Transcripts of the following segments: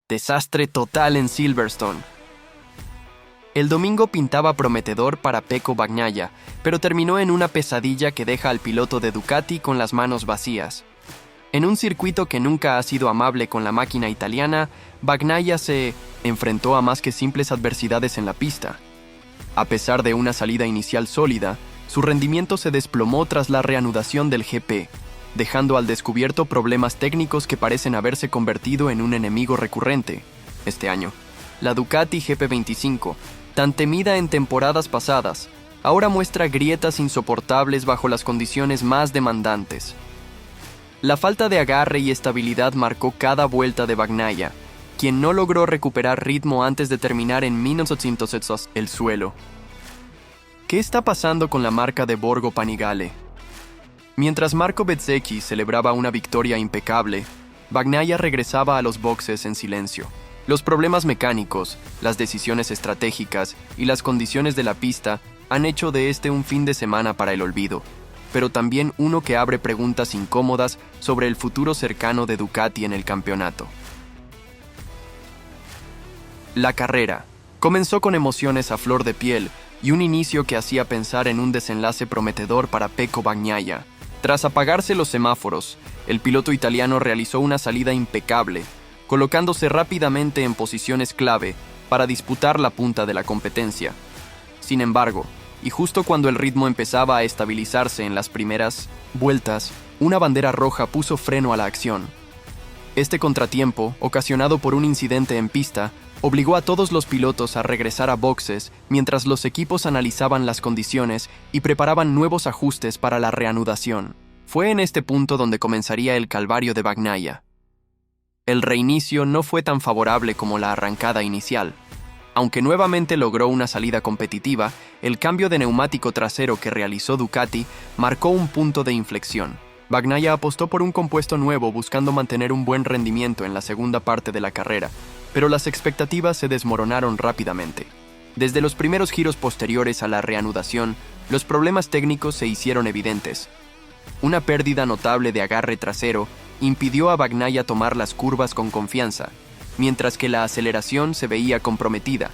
Desastre total en Silverstone. El domingo pintaba prometedor para Pecco Bagnaia, pero terminó en una pesadilla que deja al piloto de Ducati con las manos vacías. En un circuito que nunca ha sido amable con la máquina italiana, Bagnaia se enfrentó a más que simples adversidades en la pista. A pesar de una salida inicial sólida, su rendimiento se desplomó tras la reanudación del GP, dejando al descubierto problemas técnicos que parecen haberse convertido en un enemigo recurrente este año. La Ducati GP25, tan temida en temporadas pasadas, ahora muestra grietas insoportables bajo las condiciones más demandantes. La falta de agarre y estabilidad marcó cada vuelta de Bagnaia, quien no logró recuperar ritmo antes de terminar en -800 el suelo. ¿Qué está pasando con la marca de Borgo Panigale? Mientras Marco Bezzecchi celebraba una victoria impecable, Bagnaia regresaba a los boxes en silencio. Los problemas mecánicos, las decisiones estratégicas y las condiciones de la pista han hecho de este un fin de semana para el olvido, pero también uno que abre preguntas incómodas sobre el futuro cercano de Ducati en el campeonato. La carrera comenzó con emociones a flor de piel y un inicio que hacía pensar en un desenlace prometedor para Pecco Bagnaia. Tras apagarse los semáforos, el piloto italiano realizó una salida impecable, colocándose rápidamente en posiciones clave para disputar la punta de la competencia. Sin embargo, y justo cuando el ritmo empezaba a estabilizarse en las primeras vueltas, una bandera roja puso freno a la acción. Este contratiempo, ocasionado por un incidente en pista, obligó a todos los pilotos a regresar a boxes mientras los equipos analizaban las condiciones y preparaban nuevos ajustes para la reanudación. Fue en este punto donde comenzaría el calvario de Bagnaia. El reinicio no fue tan favorable como la arrancada inicial. Aunque nuevamente logró una salida competitiva, el cambio de neumático trasero que realizó Ducati marcó un punto de inflexión. Bagnaia apostó por un compuesto nuevo buscando mantener un buen rendimiento en la segunda parte de la carrera, pero las expectativas se desmoronaron rápidamente. Desde los primeros giros posteriores a la reanudación, los problemas técnicos se hicieron evidentes. Una pérdida notable de agarre trasero impidió a Bagnaia tomar las curvas con confianza, mientras que la aceleración se veía comprometida,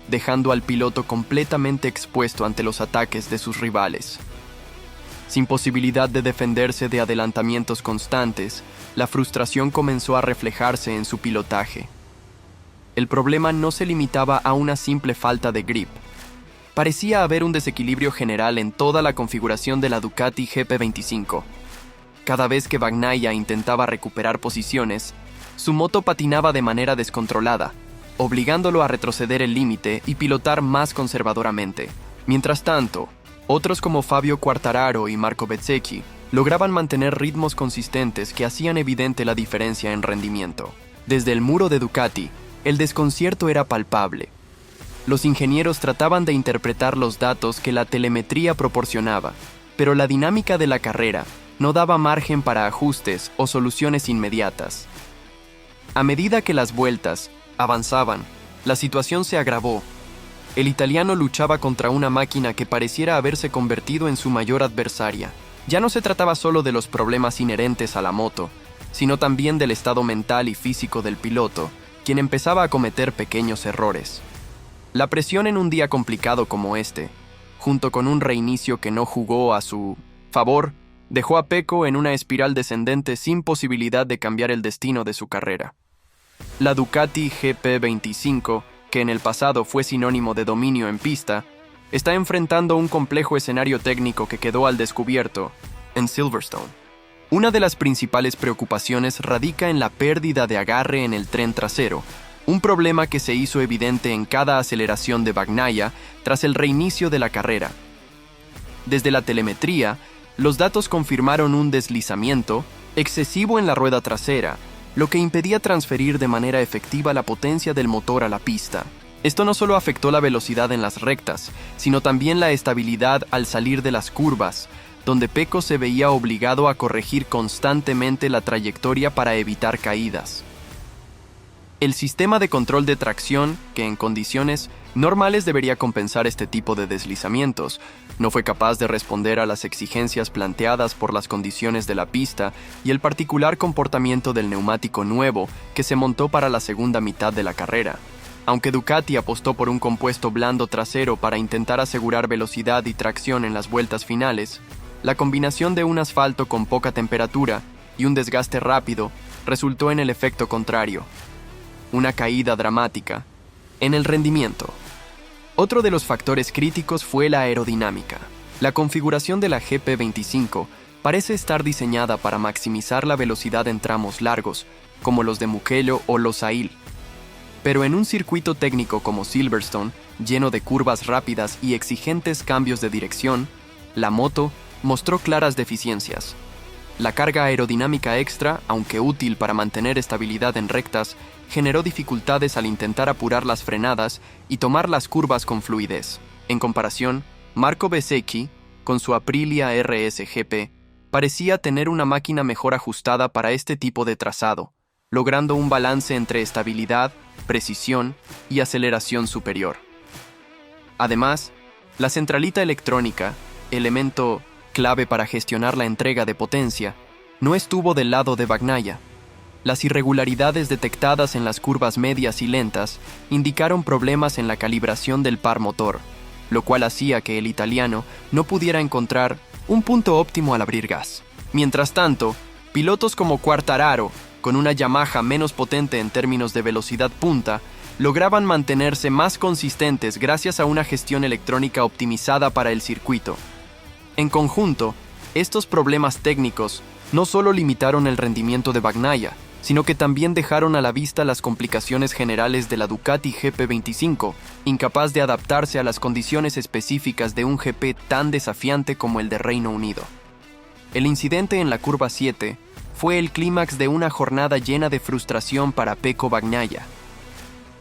dejando al piloto completamente expuesto ante los ataques de sus rivales. Sin posibilidad de defenderse de adelantamientos constantes, la frustración comenzó a reflejarse en su pilotaje. El problema no se limitaba a una simple falta de grip. Parecía haber un desequilibrio general en toda la configuración de la Ducati GP25. Cada vez que Bagnaia intentaba recuperar posiciones, su moto patinaba de manera descontrolada, obligándolo a retroceder el límite y pilotar más conservadoramente. Mientras tanto, otros como Fabio Quartararo y Marco Bezzecchi lograban mantener ritmos consistentes que hacían evidente la diferencia en rendimiento. Desde el muro de Ducati, el desconcierto era palpable. Los ingenieros trataban de interpretar los datos que la telemetría proporcionaba, pero la dinámica de la carrera no daba margen para ajustes o soluciones inmediatas. A medida que las vueltas avanzaban, la situación se agravó. El italiano luchaba contra una máquina que pareciera haberse convertido en su mayor adversaria. Ya no se trataba solo de los problemas inherentes a la moto, sino también del estado mental y físico del piloto, quien empezaba a cometer pequeños errores. La presión en un día complicado como este, junto con un reinicio que no jugó a su favor, dejó a Pecco en una espiral descendente sin posibilidad de cambiar el destino de su carrera. La Ducati GP25, que en el pasado fue sinónimo de dominio en pista, está enfrentando un complejo escenario técnico que quedó al descubierto en Silverstone. Una de las principales preocupaciones radica en la pérdida de agarre en el tren trasero, un problema que se hizo evidente en cada aceleración de Bagnaia tras el reinicio de la carrera. Desde la telemetría, los datos confirmaron un deslizamiento excesivo en la rueda trasera, lo que impedía transferir de manera efectiva la potencia del motor a la pista. Esto no solo afectó la velocidad en las rectas, sino también la estabilidad al salir de las curvas, donde Pecco se veía obligado a corregir constantemente la trayectoria para evitar caídas. El sistema de control de tracción, que en condiciones normales debería compensar este tipo de deslizamientos, no fue capaz de responder a las exigencias planteadas por las condiciones de la pista y el particular comportamiento del neumático nuevo que se montó para la segunda mitad de la carrera. Aunque Ducati apostó por un compuesto blando trasero para intentar asegurar velocidad y tracción en las vueltas finales, la combinación de un asfalto con poca temperatura y un desgaste rápido resultó en el efecto contrario: una caída dramática en el rendimiento. Otro de los factores críticos fue la aerodinámica. La configuración de la GP25 parece estar diseñada para maximizar la velocidad en tramos largos, como los de Mugello o Losail. Pero en un circuito técnico como Silverstone, lleno de curvas rápidas y exigentes cambios de dirección, la moto mostró claras deficiencias. La carga aerodinámica extra, aunque útil para mantener estabilidad en rectas, generó dificultades al intentar apurar las frenadas y tomar las curvas con fluidez. En comparación, Marco Bezzecchi, con su Aprilia RS GP, parecía tener una máquina mejor ajustada para este tipo de trazado, logrando un balance entre estabilidad, precisión y aceleración superior. Además, la centralita electrónica, elemento clave para gestionar la entrega de potencia, no estuvo del lado de Bagnaia. Las irregularidades detectadas en las curvas medias y lentas indicaron problemas en la calibración del par motor, lo cual hacía que el italiano no pudiera encontrar un punto óptimo al abrir gas. Mientras tanto, pilotos como Quartararo, con una Yamaha menos potente en términos de velocidad punta, lograban mantenerse más consistentes gracias a una gestión electrónica optimizada para el circuito. En conjunto, estos problemas técnicos no solo limitaron el rendimiento de Bagnaia, sino que también dejaron a la vista las complicaciones generales de la Ducati GP25, incapaz de adaptarse a las condiciones específicas de un GP tan desafiante como el de Reino Unido. El incidente en la curva 7 fue el clímax de una jornada llena de frustración para Pecco Bagnaia.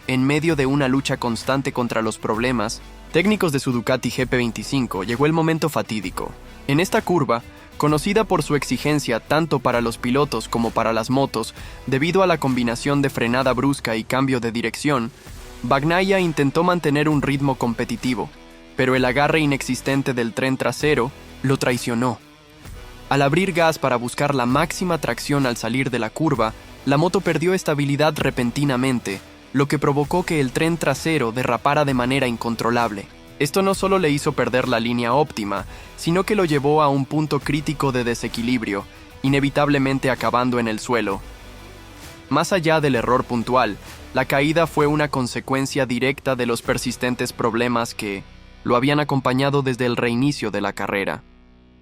En medio de una lucha constante contra los problemas técnicos de su Ducati GP25, llegó el momento fatídico. En esta curva, conocida por su exigencia tanto para los pilotos como para las motos, debido a la combinación de frenada brusca y cambio de dirección, Bagnaia intentó mantener un ritmo competitivo, pero el agarre inexistente del tren trasero lo traicionó. Al abrir gas para buscar la máxima tracción al salir de la curva, la moto perdió estabilidad repentinamente, lo que provocó que el tren trasero derrapara de manera incontrolable. Esto no solo le hizo perder la línea óptima, sino que lo llevó a un punto crítico de desequilibrio, inevitablemente acabando en el suelo. Más allá del error puntual, la caída fue una consecuencia directa de los persistentes problemas que lo habían acompañado desde el reinicio de la carrera.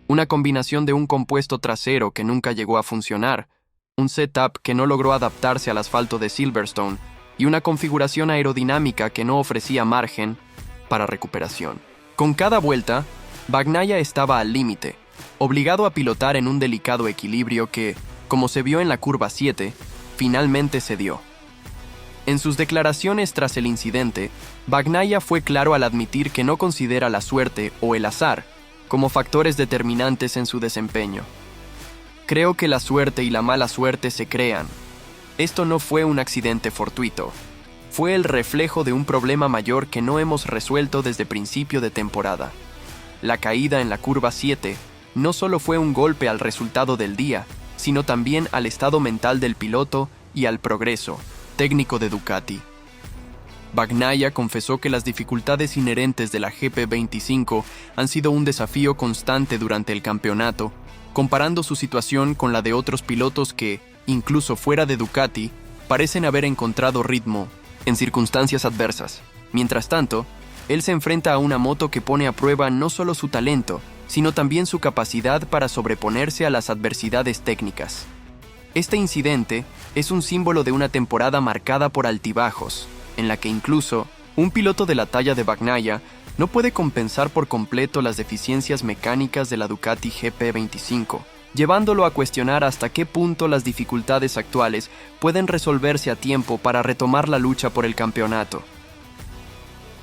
Una combinación de un compuesto trasero que nunca llegó a funcionar, un setup que no logró adaptarse al asfalto de Silverstone y una configuración aerodinámica que no ofrecía margen para recuperación. Con cada vuelta, Bagnaia estaba al límite, obligado a pilotar en un delicado equilibrio que, como se vio en la curva 7, finalmente cedió. En sus declaraciones tras el incidente, Bagnaia fue claro al admitir que no considera la suerte o el azar como factores determinantes en su desempeño. Creo que la suerte y la mala suerte se crean. Esto no fue un accidente fortuito. Fue el reflejo de un problema mayor que no hemos resuelto desde principio de temporada. La caída en la curva 7 no solo fue un golpe al resultado del día, sino también al estado mental del piloto y al progreso técnico de Ducati. Bagnaia confesó que las dificultades inherentes de la GP25 han sido un desafío constante durante el campeonato, comparando su situación con la de otros pilotos que, incluso fuera de Ducati, parecen haber encontrado ritmo en circunstancias adversas. Mientras tanto, él se enfrenta a una moto que pone a prueba no solo su talento, sino también su capacidad para sobreponerse a las adversidades técnicas. Este incidente es un símbolo de una temporada marcada por altibajos, en la que incluso un piloto de la talla de Bagnaia no puede compensar por completo las deficiencias mecánicas de la Ducati GP25, llevándolo a cuestionar hasta qué punto las dificultades actuales pueden resolverse a tiempo para retomar la lucha por el campeonato.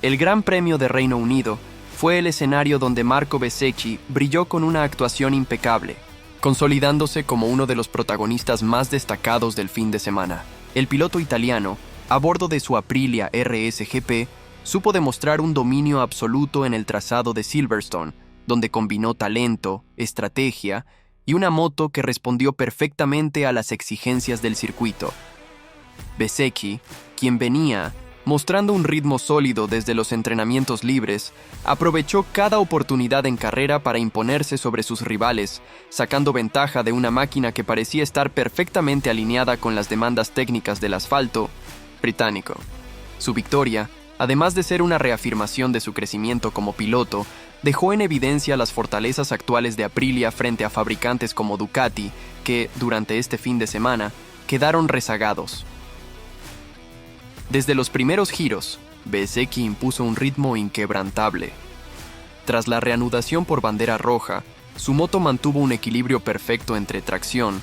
El Gran Premio de Reino Unido fue el escenario donde Marco Bezzecchi brilló con una actuación impecable, consolidándose como uno de los protagonistas más destacados del fin de semana. El piloto italiano a bordo de su Aprilia RSGP, supo demostrar un dominio absoluto en el trazado de Silverstone, donde combinó talento, estrategia y una moto que respondió perfectamente a las exigencias del circuito. Bezzecchi, quien venía mostrando un ritmo sólido desde los entrenamientos libres, aprovechó cada oportunidad en carrera para imponerse sobre sus rivales, sacando ventaja de una máquina que parecía estar perfectamente alineada con las demandas técnicas del asfalto británico. Su victoria, además de ser una reafirmación de su crecimiento como piloto, dejó en evidencia las fortalezas actuales de Aprilia frente a fabricantes como Ducati, que, durante este fin de semana, quedaron rezagados. Desde los primeros giros, Bezzecchi impuso un ritmo inquebrantable. Tras la reanudación por bandera roja, su moto mantuvo un equilibrio perfecto entre tracción,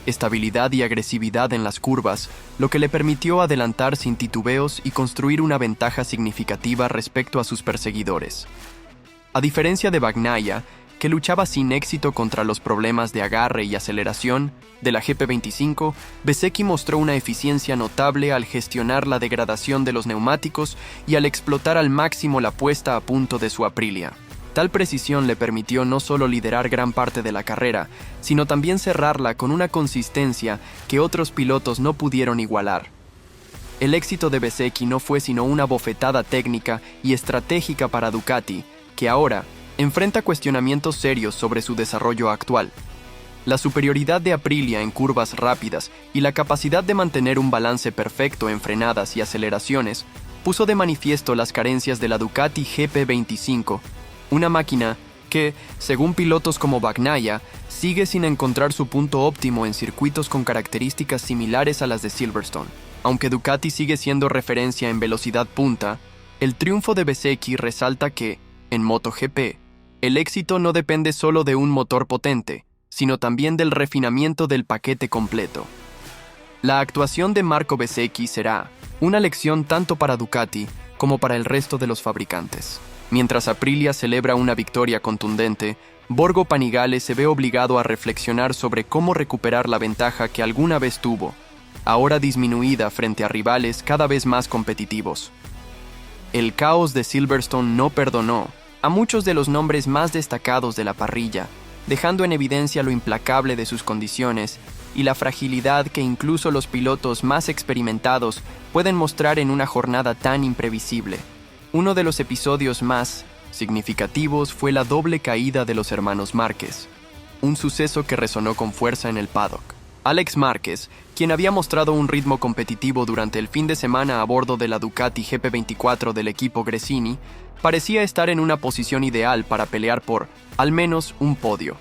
estabilidad y agresividad en las curvas, lo que le permitió adelantar sin titubeos y construir una ventaja significativa respecto a sus perseguidores. A diferencia de Bagnaia, que luchaba sin éxito contra los problemas de agarre y aceleración de la GP25, Bezzecchi mostró una eficiencia notable al gestionar la degradación de los neumáticos y al explotar al máximo la puesta a punto de su Aprilia. Tal precisión le permitió no solo liderar gran parte de la carrera, sino también cerrarla con una consistencia que otros pilotos no pudieron igualar. El éxito de Bezzecchi no fue sino una bofetada técnica y estratégica para Ducati, que ahora enfrenta cuestionamientos serios sobre su desarrollo actual. La superioridad de Aprilia en curvas rápidas y la capacidad de mantener un balance perfecto en frenadas y aceleraciones puso de manifiesto las carencias de la Ducati GP25, una máquina que, según pilotos como Bagnaia, sigue sin encontrar su punto óptimo en circuitos con características similares a las de Silverstone. Aunque Ducati sigue siendo referencia en velocidad punta, el triunfo de Bezzecchi resalta que, en MotoGP, el éxito no depende solo de un motor potente, sino también del refinamiento del paquete completo. La actuación de Marco Bezzecchi será una lección tanto para Ducati como para el resto de los fabricantes. Mientras Aprilia celebra una victoria contundente, Borgo Panigale se ve obligado a reflexionar sobre cómo recuperar la ventaja que alguna vez tuvo, ahora disminuida frente a rivales cada vez más competitivos. El caos de Silverstone no perdonó a muchos de los nombres más destacados de la parrilla, dejando en evidencia lo implacable de sus condiciones y la fragilidad que incluso los pilotos más experimentados pueden mostrar en una jornada tan imprevisible. Uno de los episodios más significativos fue la doble caída de los hermanos Márquez, un suceso que resonó con fuerza en el paddock. Alex Márquez, quien había mostrado un ritmo competitivo durante el fin de semana a bordo de la Ducati GP24 del equipo Gresini, parecía estar en una posición ideal para pelear por, al menos, un podio.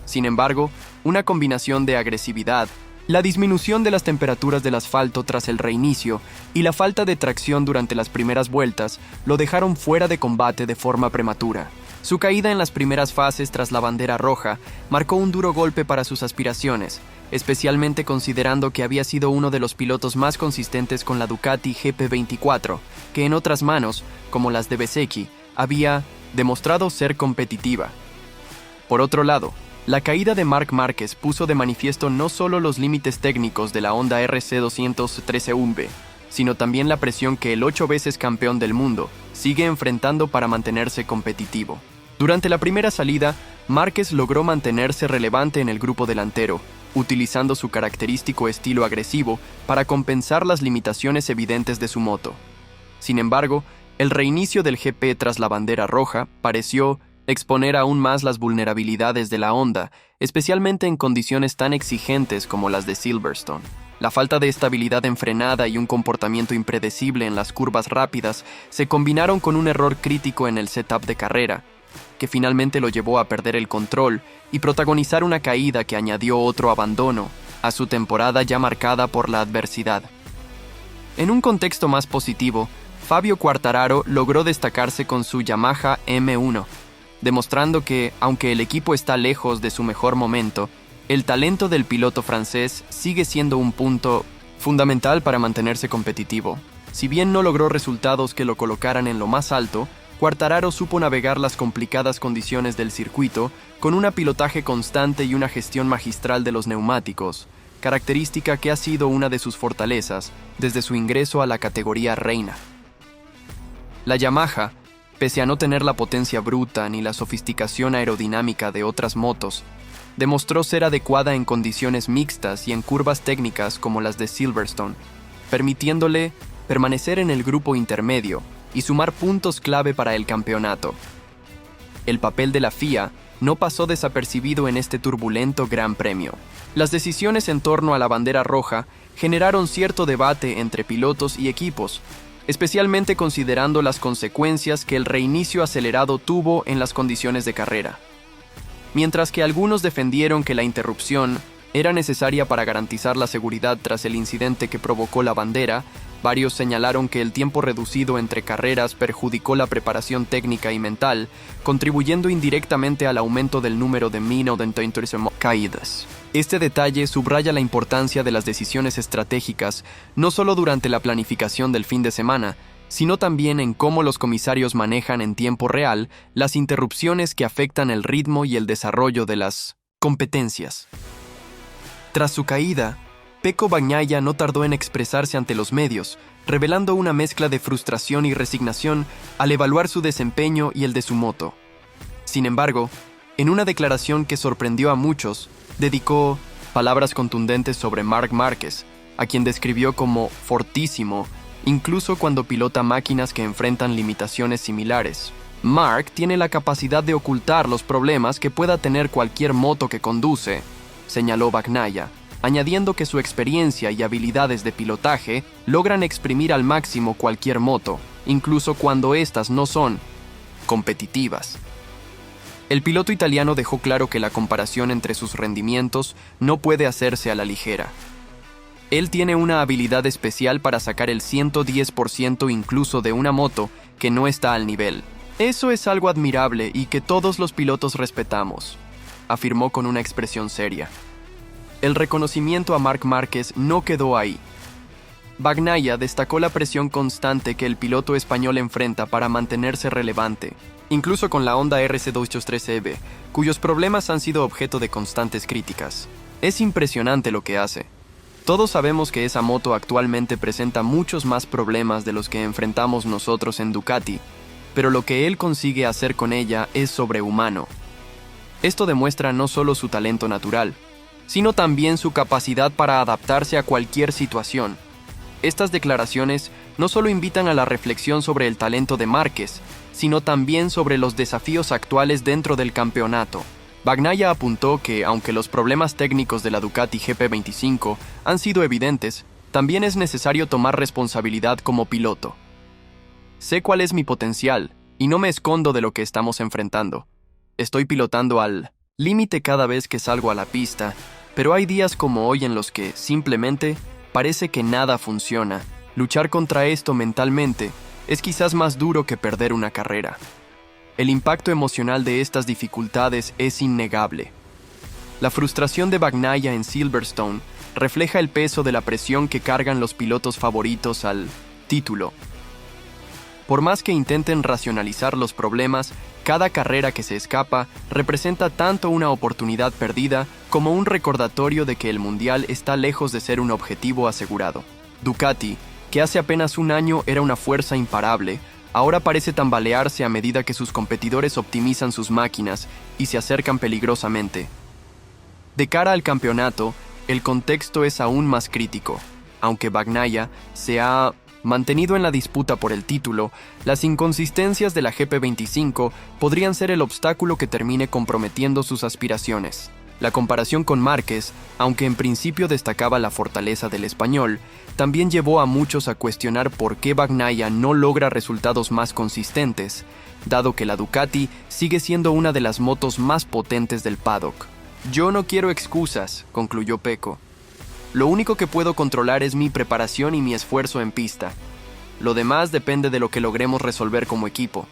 Sin embargo, una combinación de agresividad, la disminución de las temperaturas del asfalto tras el reinicio y la falta de tracción durante las primeras vueltas lo dejaron fuera de combate de forma prematura. Su caída en las primeras fases tras la bandera roja marcó un duro golpe para sus aspiraciones, especialmente considerando que había sido uno de los pilotos más consistentes con la Ducati GP24, que en otras manos, como las de Bezzecchi, había demostrado ser competitiva. Por otro lado, la caída de Marc Márquez puso de manifiesto no solo los límites técnicos de la Honda RC213V, sino también la presión que el 8 veces campeón del mundo sigue enfrentando para mantenerse competitivo. Durante la primera salida, Márquez logró mantenerse relevante en el grupo delantero, utilizando su característico estilo agresivo para compensar las limitaciones evidentes de su moto. Sin embargo, el reinicio del GP tras la bandera roja pareció exponer aún más las vulnerabilidades de la Honda, especialmente en condiciones tan exigentes como las de Silverstone. La falta de estabilidad en frenada y un comportamiento impredecible en las curvas rápidas se combinaron con un error crítico en el setup de carrera, que finalmente lo llevó a perder el control y protagonizar una caída que añadió otro abandono a su temporada ya marcada por la adversidad. En un contexto más positivo, Fabio Quartararo logró destacarse con su Yamaha M1, demostrando que, aunque el equipo está lejos de su mejor momento, el talento del piloto francés sigue siendo un punto fundamental para mantenerse competitivo. Si bien no logró resultados que lo colocaran en lo más alto, Quartararo supo navegar las complicadas condiciones del circuito con un pilotaje constante y una gestión magistral de los neumáticos, característica que ha sido una de sus fortalezas desde su ingreso a la categoría reina. La Yamaha, pese a no tener la potencia bruta ni la sofisticación aerodinámica de otras motos, demostró ser adecuada en condiciones mixtas y en curvas técnicas como las de Silverstone, permitiéndole permanecer en el grupo intermedio y sumar puntos clave para el campeonato. El papel de la FIA no pasó desapercibido en este turbulento Gran Premio. Las decisiones en torno a la bandera roja generaron cierto debate entre pilotos y equipos, especialmente considerando las consecuencias que el reinicio acelerado tuvo en las condiciones de carrera. Mientras que algunos defendieron que la interrupción era necesaria para garantizar la seguridad tras el incidente que provocó la bandera, varios señalaron que el tiempo reducido entre carreras perjudicó la preparación técnica y mental, contribuyendo indirectamente al aumento del número de caídas. Este detalle subraya la importancia de las decisiones estratégicas, no solo durante la planificación del fin de semana, sino también en cómo los comisarios manejan en tiempo real las interrupciones que afectan el ritmo y el desarrollo de las competencias. Tras su caída, Pecco Bagnaia no tardó en expresarse ante los medios, revelando una mezcla de frustración y resignación al evaluar su desempeño y el de su moto. Sin embargo, en una declaración que sorprendió a muchos, dedicó palabras contundentes sobre Marc Márquez, a quien describió como fortísimo, incluso cuando pilota máquinas que enfrentan limitaciones similares. Marc tiene la capacidad de ocultar los problemas que pueda tener cualquier moto que conduce, señaló Bagnaia, añadiendo que su experiencia y habilidades de pilotaje logran exprimir al máximo cualquier moto, incluso cuando éstas no son competitivas. El piloto italiano dejó claro que la comparación entre sus rendimientos no puede hacerse a la ligera. Él tiene una habilidad especial para sacar el 110% incluso de una moto que no está al nivel. Eso es algo admirable y que todos los pilotos respetamos, afirmó con una expresión seria. El reconocimiento a Marc Márquez no quedó ahí. Bagnaia destacó la presión constante que el piloto español enfrenta para mantenerse relevante, incluso con la Honda RC283EB, cuyos problemas han sido objeto de constantes críticas. Es impresionante lo que hace. Todos sabemos que esa moto actualmente presenta muchos más problemas de los que enfrentamos nosotros en Ducati, pero lo que él consigue hacer con ella es sobrehumano. Esto demuestra no solo su talento natural, sino también su capacidad para adaptarse a cualquier situación. Estas declaraciones no solo invitan a la reflexión sobre el talento de Márquez, sino también sobre los desafíos actuales dentro del campeonato. Bagnaia apuntó que, aunque los problemas técnicos de la Ducati GP25 han sido evidentes, también es necesario tomar responsabilidad como piloto. Sé cuál es mi potencial, y no me escondo de lo que estamos enfrentando. Estoy pilotando al límite cada vez que salgo a la pista, pero hay días como hoy en los que, simplemente, parece que nada funciona. Luchar contra esto mentalmente es quizás más duro que perder una carrera. El impacto emocional de estas dificultades es innegable. La frustración de Bagnaia en Silverstone refleja el peso de la presión que cargan los pilotos favoritos al título. Por más que intenten racionalizar los problemas, cada carrera que se escapa representa tanto una oportunidad perdida como un recordatorio de que el mundial está lejos de ser un objetivo asegurado. Ducati, que hace apenas un año era una fuerza imparable, ahora parece tambalearse a medida que sus competidores optimizan sus máquinas y se acercan peligrosamente. De cara al campeonato, el contexto es aún más crítico. Aunque Bagnaia se ha mantenido en la disputa por el título, las inconsistencias de la GP25 podrían ser el obstáculo que termine comprometiendo sus aspiraciones. La comparación con Márquez, aunque en principio destacaba la fortaleza del español, también llevó a muchos a cuestionar por qué Bagnaia no logra resultados más consistentes, dado que la Ducati sigue siendo una de las motos más potentes del paddock. Yo no quiero excusas, concluyó Pecco. Lo único que puedo controlar es mi preparación y mi esfuerzo en pista. Lo demás depende de lo que logremos resolver como equipo.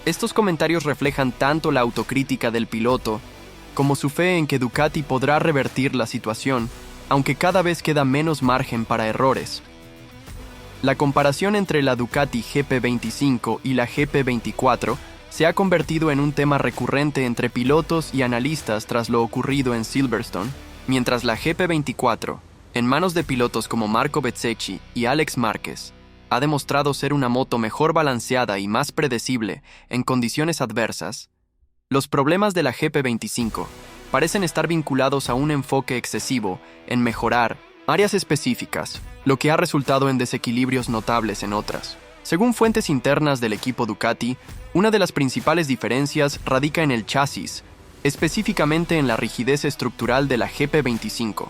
Estos comentarios reflejan tanto la autocrítica del piloto como su fe en que Ducati podrá revertir la situación, aunque cada vez queda menos margen para errores. La comparación entre la Ducati GP25 y la GP24 se ha convertido en un tema recurrente entre pilotos y analistas tras lo ocurrido en Silverstone. Mientras la GP24, en manos de pilotos como Marco Bezzecchi y Alex Márquez, ha demostrado ser una moto mejor balanceada y más predecible en condiciones adversas, los problemas de la GP25 parecen estar vinculados a un enfoque excesivo en mejorar áreas específicas, lo que ha resultado en desequilibrios notables en otras. Según fuentes internas del equipo Ducati, una de las principales diferencias radica en el chasis, específicamente en la rigidez estructural de la GP25.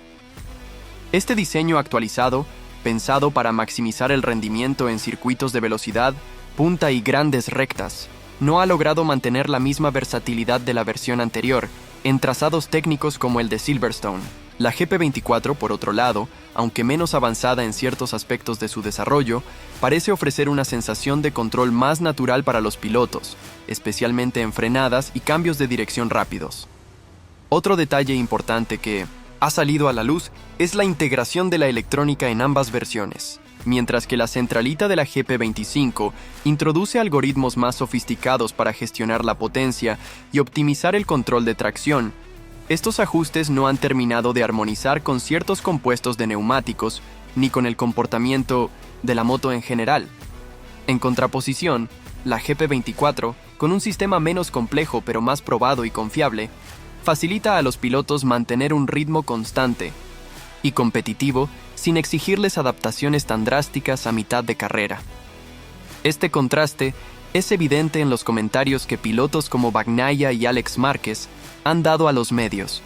Este diseño actualizado, pensado para maximizar el rendimiento en circuitos de velocidad, punta y grandes rectas, no ha logrado mantener la misma versatilidad de la versión anterior en trazados técnicos como el de Silverstone. La GP24, por otro lado, aunque menos avanzada en ciertos aspectos de su desarrollo, parece ofrecer una sensación de control más natural para los pilotos, especialmente en frenadas y cambios de dirección rápidos. Otro detalle importante que ha salido a la luz es la integración de la electrónica en ambas versiones. Mientras que la centralita de la GP25 introduce algoritmos más sofisticados para gestionar la potencia y optimizar el control de tracción, estos ajustes no han terminado de armonizar con ciertos compuestos de neumáticos ni con el comportamiento de la moto en general. En contraposición, la GP24, con un sistema menos complejo pero más probado y confiable, facilita a los pilotos mantener un ritmo constante y competitivo sin exigirles adaptaciones tan drásticas a mitad de carrera. Este contraste es evidente en los comentarios que pilotos como Bagnaia y Alex Márquez han dado a los medios,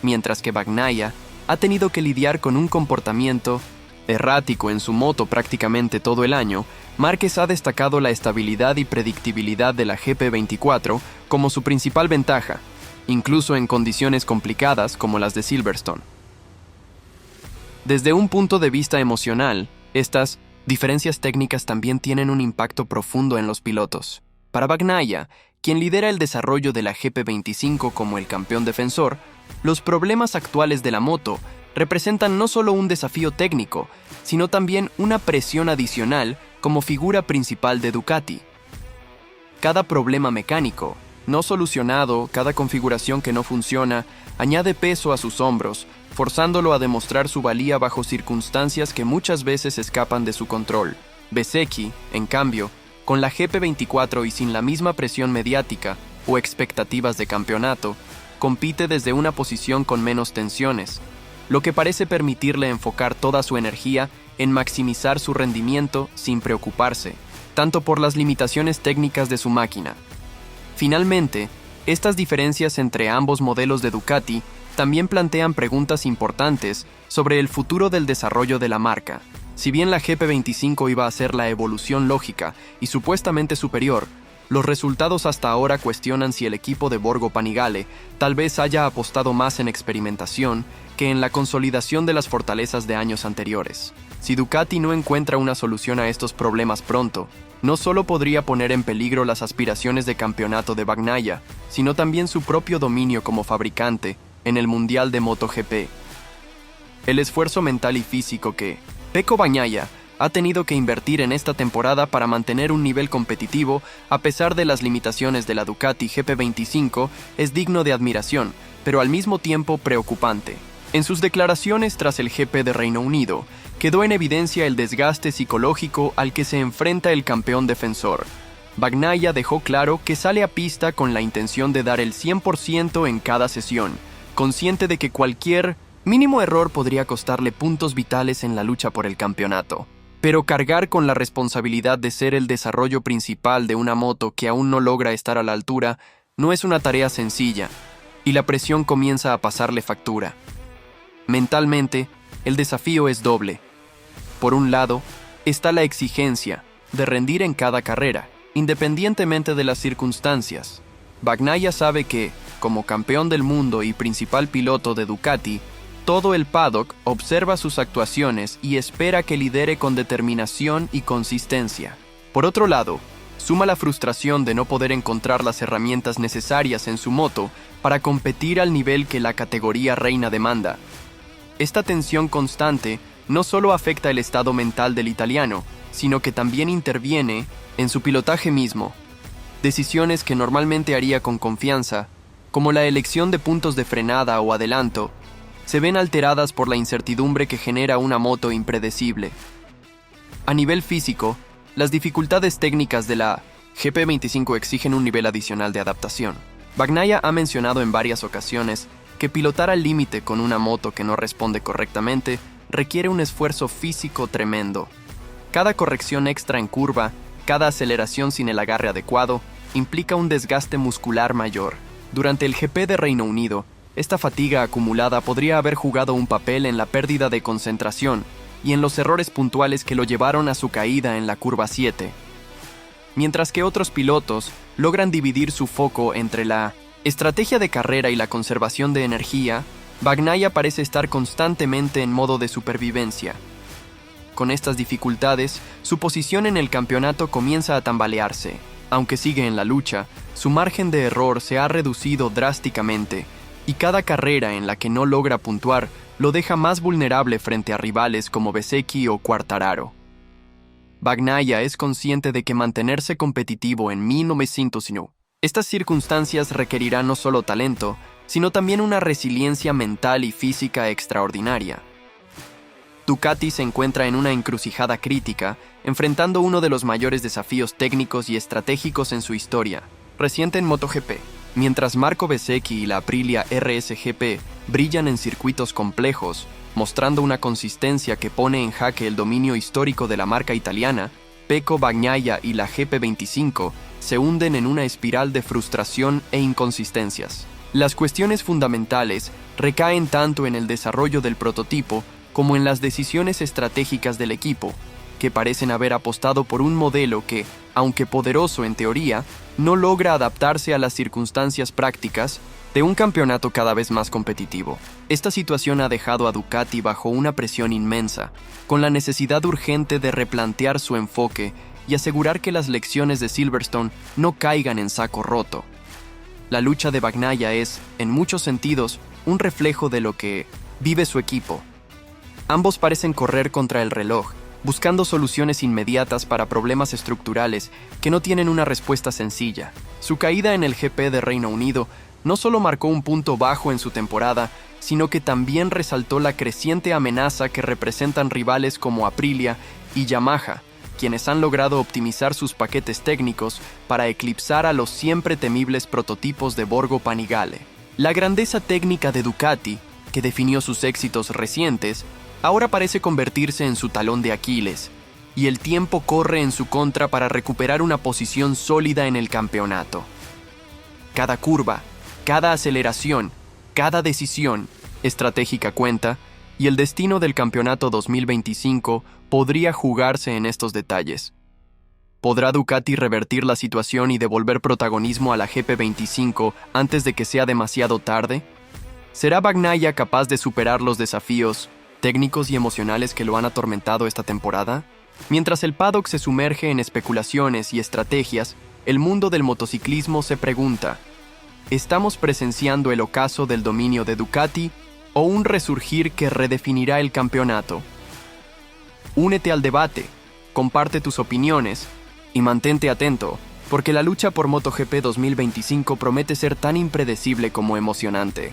mientras que Bagnaia ha tenido que lidiar con un comportamiento errático en su moto prácticamente todo el año. Márquez ha destacado la estabilidad y predictibilidad de la GP24 como su principal ventaja, incluso en condiciones complicadas como las de Silverstone. Desde un punto de vista emocional, estas diferencias técnicas también tienen un impacto profundo en los pilotos. Para Bagnaia, quien lidera el desarrollo de la GP25 como el campeón defensor, los problemas actuales de la moto representan no solo un desafío técnico, sino también una presión adicional como figura principal de Ducati. Cada problema mecánico no solucionado, cada configuración que no funciona, añade peso a sus hombros, forzándolo a demostrar su valía bajo circunstancias que muchas veces escapan de su control. Bezzecchi, en cambio, con la GP24 y sin la misma presión mediática o expectativas de campeonato, compite desde una posición con menos tensiones, lo que parece permitirle enfocar toda su energía en maximizar su rendimiento sin preocuparse, tanto por las limitaciones técnicas de su máquina. Finalmente, estas diferencias entre ambos modelos de Ducati también plantean preguntas importantes sobre el futuro del desarrollo de la marca. Si bien la GP25 iba a ser la evolución lógica y supuestamente superior, los resultados hasta ahora cuestionan si el equipo de Borgo Panigale tal vez haya apostado más en experimentación que en la consolidación de las fortalezas de años anteriores. Si Ducati no encuentra una solución a estos problemas pronto, no solo podría poner en peligro las aspiraciones de campeonato de Bagnaia, sino también su propio dominio como fabricante en el Mundial de MotoGP. El esfuerzo mental y físico que Pecco Bagnaia ha tenido que invertir en esta temporada para mantener un nivel competitivo a pesar de las limitaciones de la Ducati GP25 es digno de admiración, pero al mismo tiempo preocupante. En sus declaraciones tras el GP de Reino Unido, quedó en evidencia el desgaste psicológico al que se enfrenta el campeón defensor. Bagnaia dejó claro que sale a pista con la intención de dar el 100% en cada sesión, consciente de que cualquier mínimo error podría costarle puntos vitales en la lucha por el campeonato. Pero cargar con la responsabilidad de ser el desarrollo principal de una moto que aún no logra estar a la altura no es una tarea sencilla, y la presión comienza a pasarle factura. Mentalmente, el desafío es doble. Por un lado, está la exigencia de rendir en cada carrera, independientemente de las circunstancias. Bagnaia sabe que, como campeón del mundo y principal piloto de Ducati, todo el paddock observa sus actuaciones y espera que lidere con determinación y consistencia. Por otro lado, suma la frustración de no poder encontrar las herramientas necesarias en su moto para competir al nivel que la categoría reina demanda. Esta tensión constante no solo afecta el estado mental del italiano, sino que también interviene en su pilotaje mismo. Decisiones que normalmente haría con confianza, como la elección de puntos de frenada o adelanto, se ven alteradas por la incertidumbre que genera una moto impredecible. A nivel físico, las dificultades técnicas de la GP25 exigen un nivel adicional de adaptación. Bagnaia ha mencionado en varias ocasiones que pilotar al límite con una moto que no responde correctamente requiere un esfuerzo físico tremendo. Cada corrección extra en curva, cada aceleración sin el agarre adecuado, implica un desgaste muscular mayor. Durante el GP de Reino Unido, esta fatiga acumulada podría haber jugado un papel en la pérdida de concentración y en los errores puntuales que lo llevaron a su caída en la curva 7. Mientras que otros pilotos logran dividir su foco entre la estrategia de carrera y la conservación de energía, Bagnaia parece estar constantemente en modo de supervivencia. Con estas dificultades, su posición en el campeonato comienza a tambalearse. Aunque sigue en la lucha, su margen de error se ha reducido drásticamente, y cada carrera en la que no logra puntuar lo deja más vulnerable frente a rivales como Bezzecchi o Quartararo. Bagnaia es consciente de que mantenerse competitivo en 1901. Estas circunstancias requerirán no solo talento, sino también una resiliencia mental y física extraordinaria. Ducati se encuentra en una encrucijada crítica, enfrentando uno de los mayores desafíos técnicos y estratégicos en su historia, reciente en MotoGP. Mientras Marco Bezzecchi y la Aprilia RSGP brillan en circuitos complejos, mostrando una consistencia que pone en jaque el dominio histórico de la marca italiana, Pecco Bagnaia y la GP25 se hunden en una espiral de frustración e inconsistencias. Las cuestiones fundamentales recaen tanto en el desarrollo del prototipo como en las decisiones estratégicas del equipo, que parecen haber apostado por un modelo que, aunque poderoso en teoría, no logra adaptarse a las circunstancias prácticas de un campeonato cada vez más competitivo. Esta situación ha dejado a Ducati bajo una presión inmensa, con la necesidad urgente de replantear su enfoque y asegurar que las lecciones de Silverstone no caigan en saco roto. La lucha de Bagnaia es, en muchos sentidos, un reflejo de lo que vive su equipo. Ambos parecen correr contra el reloj, buscando soluciones inmediatas para problemas estructurales que no tienen una respuesta sencilla. Su caída en el GP de Reino Unido no solo marcó un punto bajo en su temporada, sino que también resaltó la creciente amenaza que representan rivales como Aprilia y Yamaha, quienes han logrado optimizar sus paquetes técnicos para eclipsar a los siempre temibles prototipos de Borgo Panigale. La grandeza técnica de Ducati, que definió sus éxitos recientes, ahora parece convertirse en su talón de Aquiles, y el tiempo corre en su contra para recuperar una posición sólida en el campeonato. Cada curva, cada aceleración, cada decisión estratégica cuenta, y el destino del campeonato 2025 podría jugarse en estos detalles. ¿Podrá Ducati revertir la situación y devolver protagonismo a la GP25 antes de que sea demasiado tarde? ¿Será Bagnaia capaz de superar los desafíos técnicos y emocionales que lo han atormentado esta temporada? Mientras el paddock se sumerge en especulaciones y estrategias, el mundo del motociclismo se pregunta: ¿estamos presenciando el ocaso del dominio de Ducati o un resurgir que redefinirá el campeonato? Únete al debate, comparte tus opiniones y mantente atento, porque la lucha por MotoGP 2025 promete ser tan impredecible como emocionante.